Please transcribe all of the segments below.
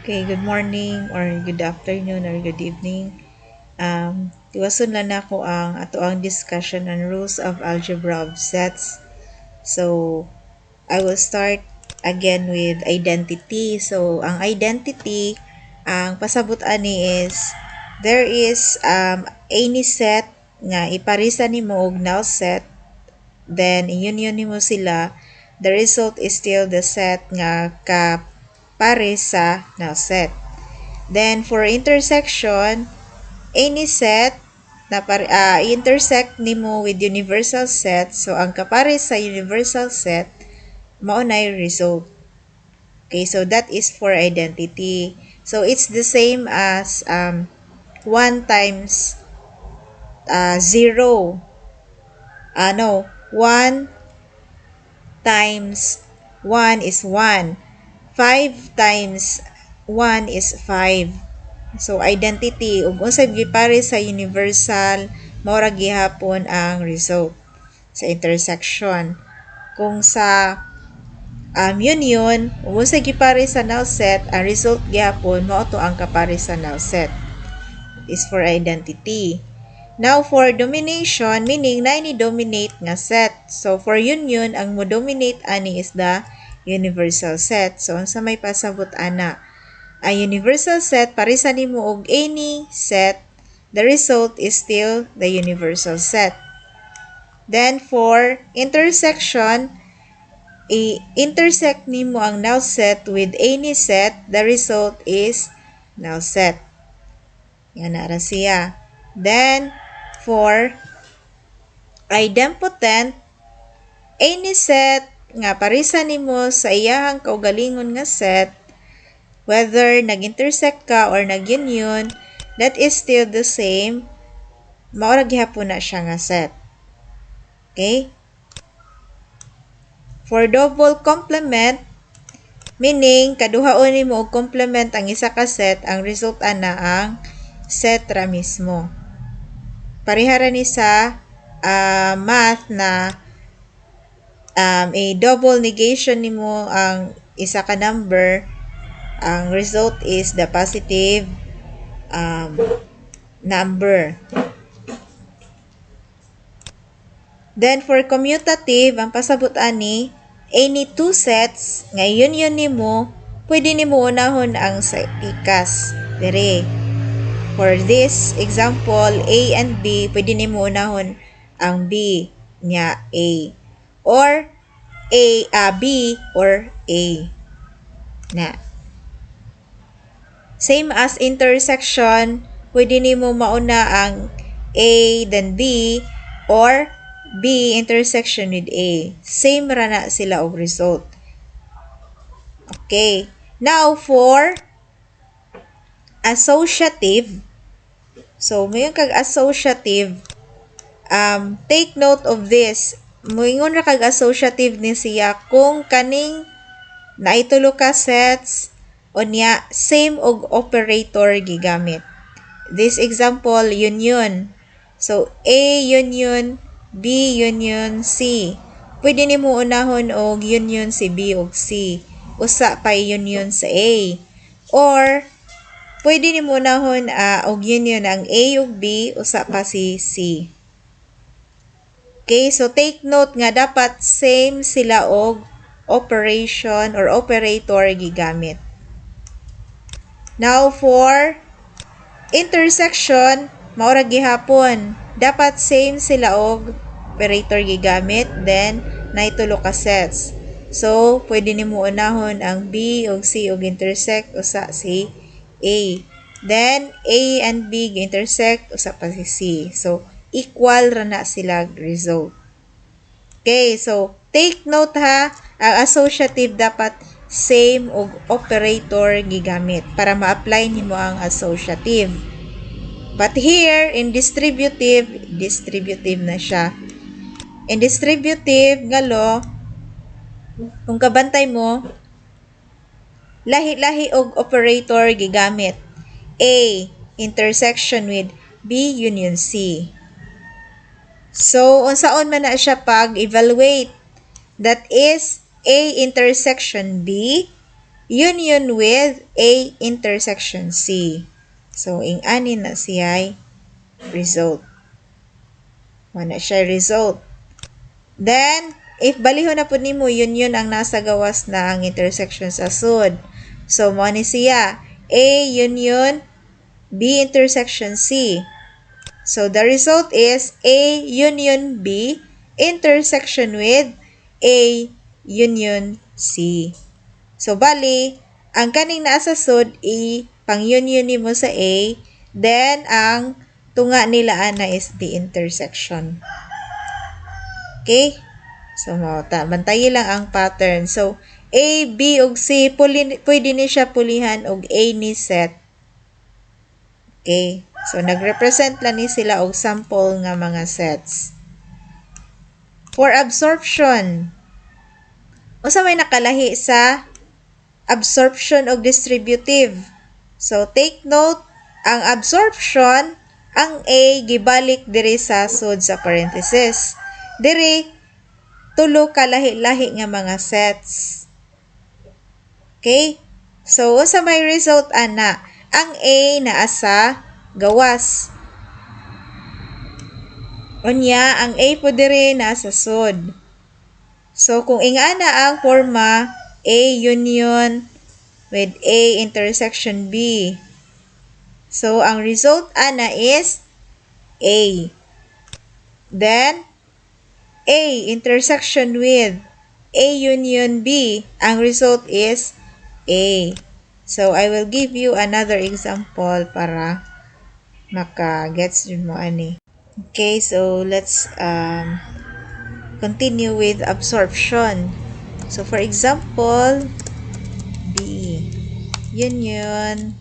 Okay, good morning or good afternoon or good evening. Tiwason lang ako ang ato ang discussion on rules of algebra of sets. So, I will start again with identity. So, ang identity, ang pasabot ani is there is any set nga iparisa nimo og null set, then union nimo sila, the result is still the set nga kapare sa null set. Then, for intersection, any set na intersect nimo with universal set. So, ang kapare sa universal set, mao na yung result. Okay, so that is for identity. So, it's the same as 1 times 0. No, 1 times 1 is 1. 5 times 1 is 5. So, identity, ug unsay gipare sa universal, mao ra gihapon ang result sa intersection. Kung sa union, ug unsay gipare sa null set, ang result gihapon mao to ang kapare sa null set. Is for identity. Now, for domination, meaning na ni dominate nga set. So, for union, ang mo dominate ani is the universal set. So, unsa may pasabot ana? A universal set, parisa nimo og any set, the result is still the universal set. Then, for intersection, i-intersect nimo ang null set with any set, the result is null set. Yan na siya. Then, for idempotent, any set nga parisa nimo sa iyahang kaugalingon nga set, whether nag-intersect ka or nag-union, that is still the same. Maura gihapon na siya nga set. Okay? For double complement, meaning kaduhaon nimo og complement ang isa ka set, ang result ana ang set ra mismo. Parehara ni sa math na a double negation nimo ang isa ka number, ang result is the positive number. Then, for commutative, ang pasabot ani, any two sets, nga union nimo, pwede nimo unahon ang sa pikas. Dire. For this example, A and B, pwede nimo unahon ang B nya A. Or B or A. Na. Same as intersection, pwede nimo mauna ang A then B or B intersection with A. Same ra na sila og result. Okay. Now for associative. So, mayon kag associative, take note of this. Moingon ra kag associative ni siya kung kaning naitulo ka sets unya same og operator gigamit. This example, union. So, A union, B union, C. Pwede nimo unahon og union si B ug C. Usa pa union sa A. Or, pwede nimo unahon og union ang A ug B, usa pa si C. Okay, so take note nga dapat same sila og operation or operator gigamit. Now, for intersection, maura gihapon. Dapat same sila og operator gigamit, then naitulo ka sets. So, pwede nimo unahon ang B ug C ug intersect usa si A. Then, A and B intersect usa pa si C. So, equal ra na sila result. Okay, so take note ha, ang associative dapat same og operator gigamit para ma-apply nimo ang associative. But here, in distributive na siya. In distributive nga law, kung kabantay mo, lahi-lahi og operator gigamit. A, intersection with B union C. So, unsaon man na siya pag-evaluate? That is, A intersection B, union with A intersection C. So, ing ani na siya result. Wala siya result. Then, if balihon na po nimo union ang nasa gawas na ang intersection sa sud. So, mo ni siya A union B intersection C. So, the result is A union B intersection with A union C. So, bali, ang kaning naa sa sud, pang-union mo sa A, then, ang tunga nila ana is the intersection. Okay? So, bantayi lang ang pattern. So, A, B, ug C, pwede ni siya pulihan og A ni set. Okay? So, nag-represent lang ni sila og sample nga mga sets. For absorption, usa may nakalahi sa absorption og distributive. So, take note, ang absorption, ang A, gibalik diri sa sud sa parenthesis. Diri, tulo kalahi-lahi nga mga sets. Okay? So, sa may result, ana, ang A naa sa gawas. Unya, ang A po diri nasa sud. So, kung ingana ang forma, A union with A intersection B. So, ang result ana is A. Then, A intersection with A union B. Ang result is A. So, I will give you another example para maka-gets yun mo ani. Okay, so let's continue with absorption. So, for example, B union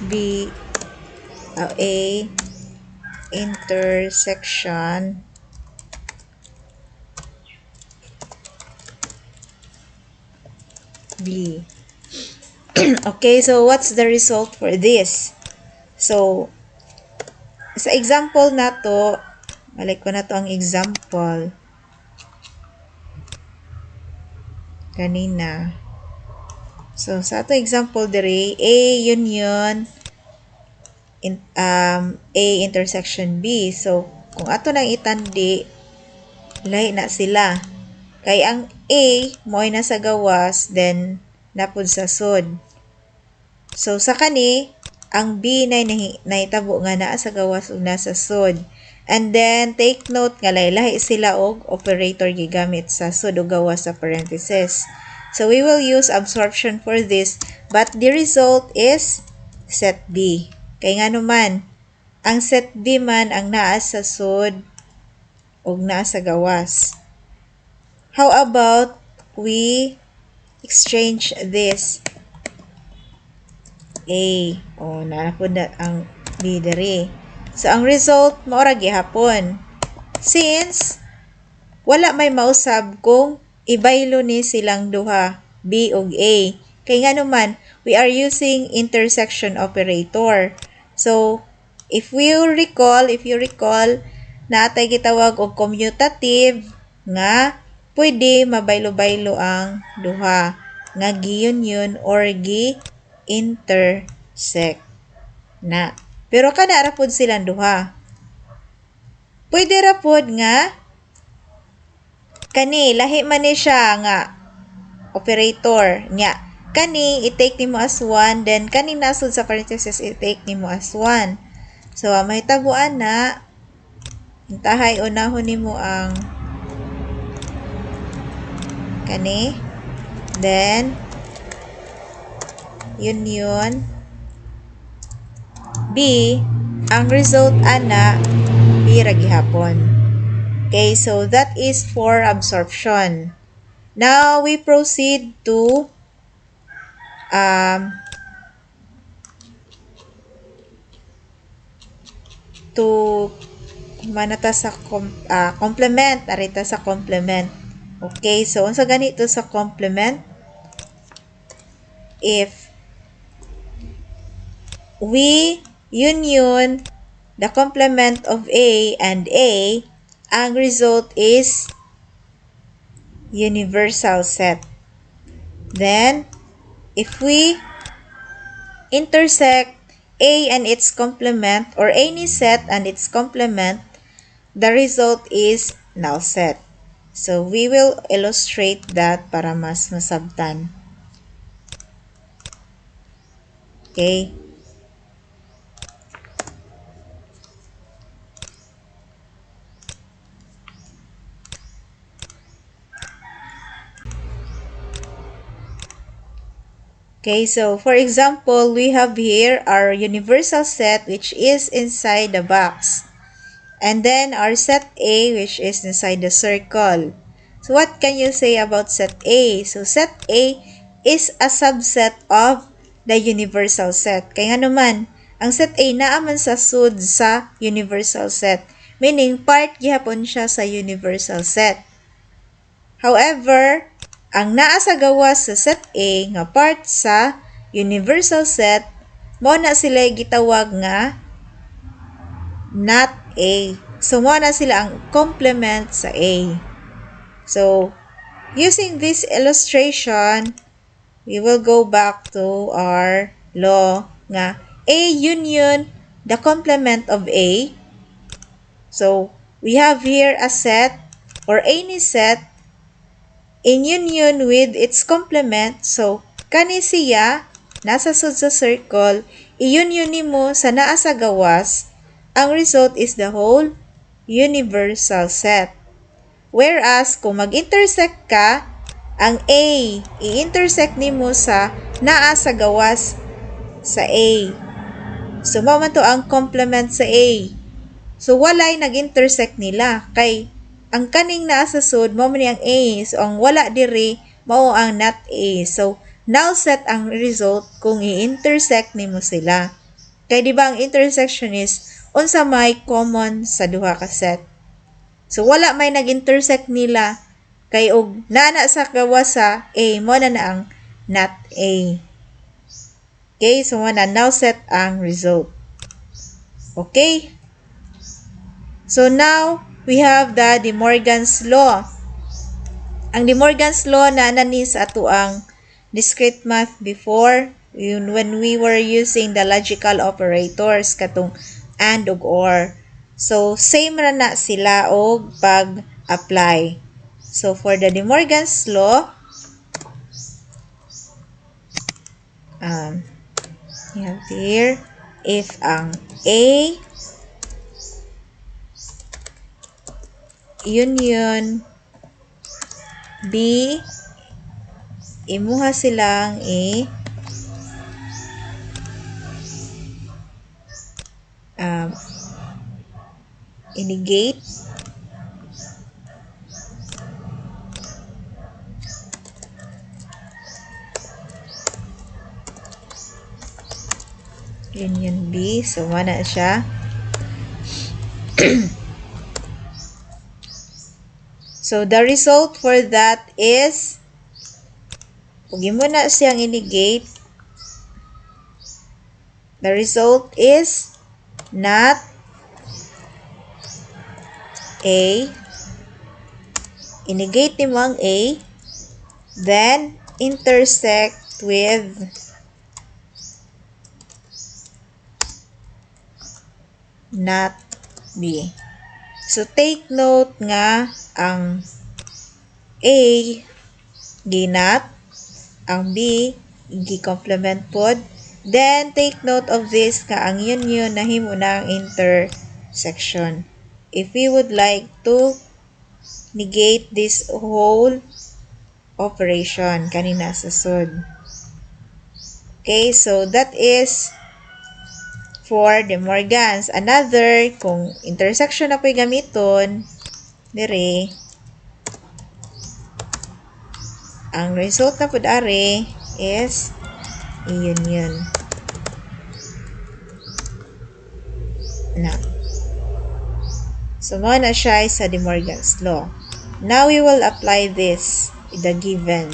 B A intersection B. Okay, so what's the result for this? So, sa example na to, balik ko na to ang example kanina. So, sa ato example diri, A union A intersection B. So, kung ato nang itandi, lahi na sila. Kay ang A, mo'y nasa gawas, then napod sa sud. So, sa kani, ang B na nahitabo nga naa sa gawas ug nasa sud. And then, take note nga lahi sila og operator gigamit sa sud ug gawas sa parenthesis. So, we will use absorption for this, but the result is set B. Kay nga naman, ang set B man ang naa sa sud ug naa sa gawas. How about we exchange this? A. O, naapod na ang B diri. So, ang result, maura gihapon. Since, wala may mausab kung ibaylo ni silang duha, B ug A. Kay nga naman, we are using intersection operator. So, if you recall, natay gitawag og commutative nga pwede mabaylo-baylo ang duha nga gi-union or gi-intersect na. Pero kana ra pod silang duha. Pwede ra pod nga kani lahi man ni siya nga operator nya. Kani i-take nimo as 1, then kani nasud sa parenthesis i-take nimo as 1. So, mahitabuan na intahay unahon nimo ang kani, then union B, ang result ana B ra gihapon. Okay, so that is for absorption. Now we proceed to manata sa complement, arita sa complement. Okay, so unsa ganito sa complement? If we union the complement of A and A, ang result is universal set. Then, if we intersect A and its complement or any set and its complement, the result is null set. So, we will illustrate that para mas masabtan. Okay? Okay, so for example, we have here our universal set which is inside the box. And then our set A which is inside the circle. So what can you say about set A? So set A is a subset of the universal set. Kaya nga naman, ang set A naaman sa sud sa universal set. Meaning, part gihapon siya sa universal set. However, ang naa sa gawas sa set A nga part sa universal set, mo na sila gitawag nga not A. So, mo na sila ang complement sa A. So, using this illustration, we will go back to our law nga A union the complement of A. So, we have here a set or any set in union with its complement. So, kani siya, nasa sud sa circle, i-union nimo sa naa sa gawas, ang result is the whole universal set. Whereas, kung mag-intersect ka, ang A, i-intersect nimo sa naa sa gawas sa A. So, mao man to ang complement sa A. So, walay nag-intersect nila. Kay, ang kaning naa sa sud, mao man ang A. So, ang wala diri, mao ang not A. So, null set ang result kung i-intersect nimo sila. Kay, di ba ang intersection is unsa may common sa duha ka set. So, wala may nag-intersect nila. Kay, og nana sa gawas sa A, mo na ang not A. Okay, so mo na null set ang result. Okay? So now, we have the De Morgan's Law. Ang De Morgan's Law na ananis ato ang discrete math before when we were using the logical operators katong and ug or. So, same ra na sila og pag-apply. So, for the De Morgan's Law, you have here, if ang A union B, imuha silang i-negate union B. So, wala siya. So, the result for that is, kung mo na siyang i-negate, the result is not A. I-negate mo ang A, then intersect with not B. So, take note nga ang A ginat, ang B gi-complement pod. Then, take note of this ka ang union nahimo na ang intersection. If we would like to negate this whole operation kanina sa sud. Okay, so that is for De Morgan's. Another, kung intersection na po'y gamiton, dire, ang result na po are is union na. So, mo na siya sa De Morgan's Law. Now, we will apply this with the given.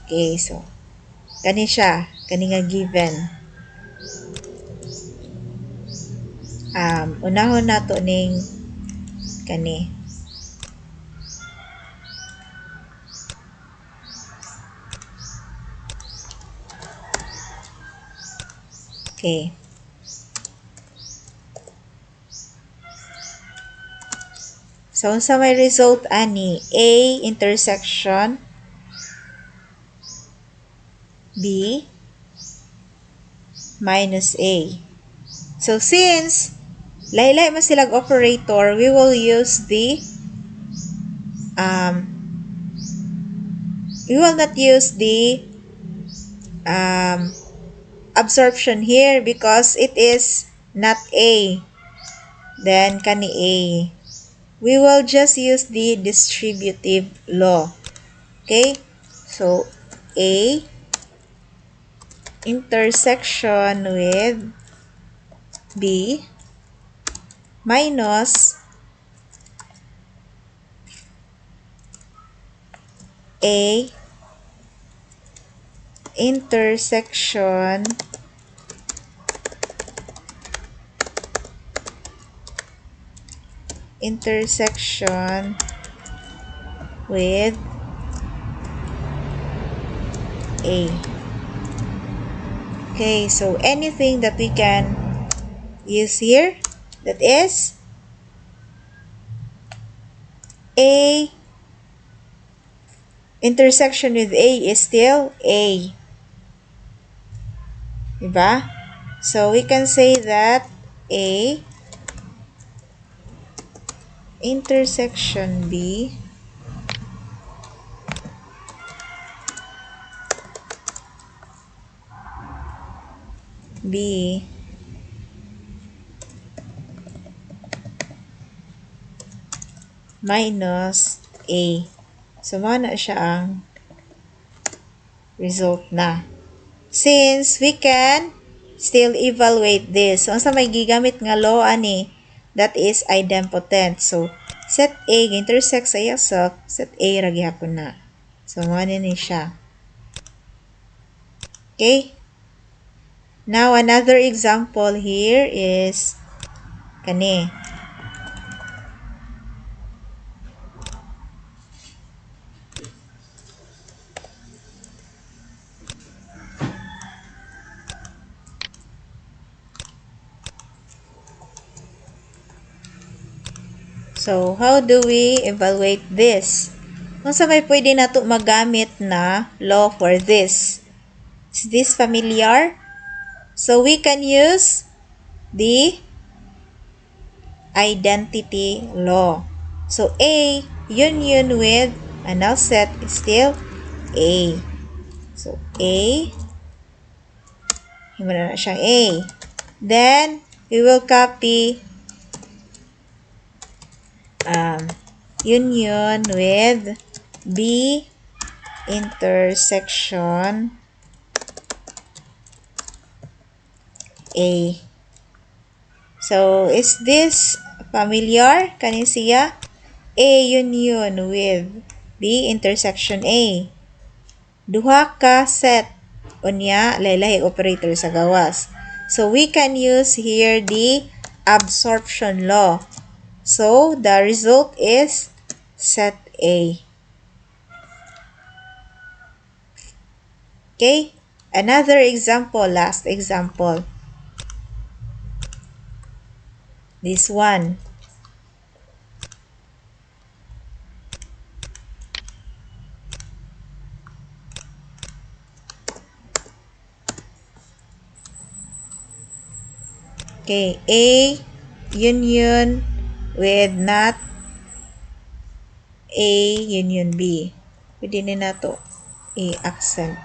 Okay, so, kani siya, kani nga given. Unahon nato ning kani. Okay. So, unsa may result ani? A intersection B minus A. So, since laylay man silang operator, we will use the um, we will not use the um, absorption here because it is not A. Then, kani A. We will just use the distributive law. Okay? So, A intersection with B minus A intersection with A. Okay, so anything that we can use here, that is A intersection with A is still A. Diba? So we can say that A intersection B minus A. So, mana siya ang result na. Since we can still evaluate this. So, sa may gigamit nga law ani, that is idempotent. So, set A intersect sa yasok, set A ra gihapon na. So, mana ni siya. Okay? Now, another example here is kani. So, how do we evaluate this? Kung sa may pwede na ito magamit na law for this. Is this familiar? So, we can use the identity law. So, A union with a null set is still A. So, A, himala na siyang A. Then, we will copy union with B intersection A. So, is this familiar? Kanin siya? A union with B intersection A. Duha ka set. Unya, laylay operator sa gawas. So, we can use here the absorption law. So, the result is set A. Okay? Another example, last example. This one. Okay, A union with not A union B. Pwede na to i-accent.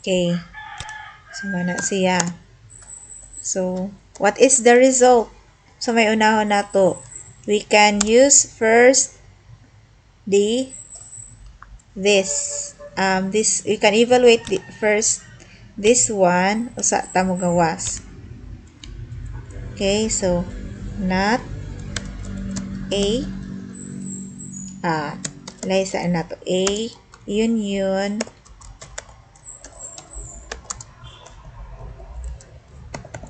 Okay. So, mana siya. So, what is the result? So, may unahon na to. We can use first this. We can evaluate first this one. Usa tamo gawas. Okay, so, not A. Lay saan na to? A union,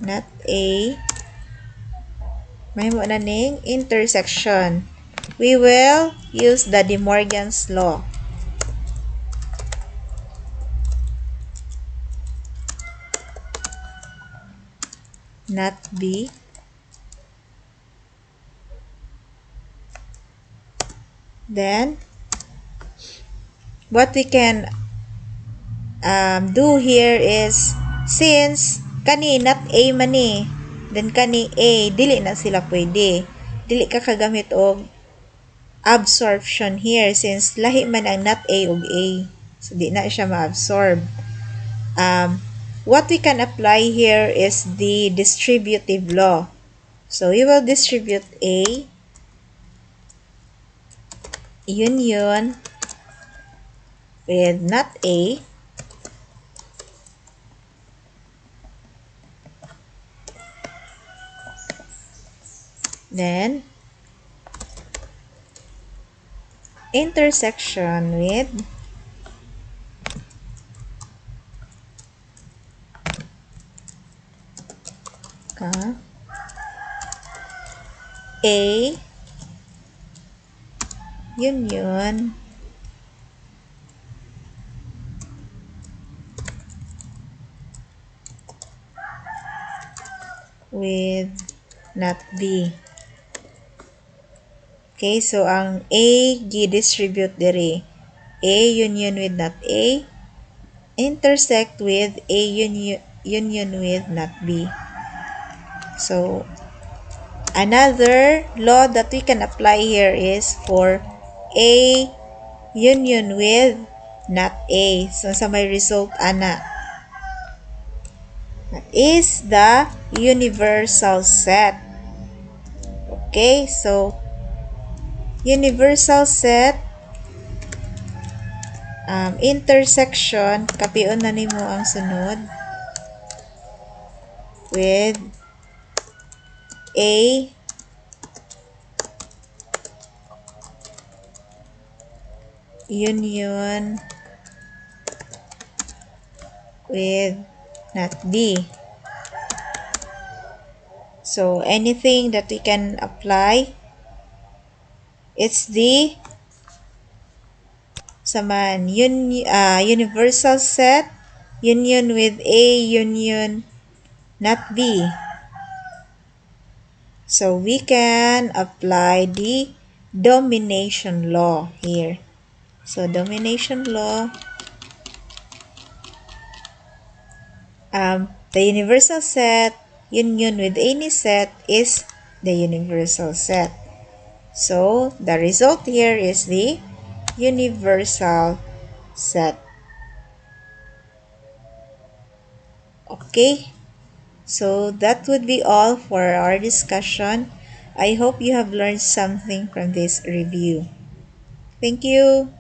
not A, may mo na ning intersection. We will use the De Morgan's law. Not B. Then, what we can do here is, since kani not A man ni, then kani A, dili na sila pwede. Dili ka kagamit og absorption here since lahi man ang not A ug A. So, di na siya ma-absorb. What we can apply here is the distributive law. So, we will distribute A, union with not A, then intersection with A, union with not B. Okay, so ang A gi-distribute diri. A union with not A intersect with A union with not B. So, another law that we can apply here is for A union with not A. So, sa may result, ana, is the universal set. Okay, so, universal set, intersection, kapion na nimo ang sunod, with A union with not B. So, anything that we can apply, it's the universal set, union with A, union not B. So, we can apply the domination law here. So, domination law, the universal set, union with any set is the universal set. So, the result here is the universal set. Okay, so that would be all for our discussion. I hope you have learned something from this review. Thank you.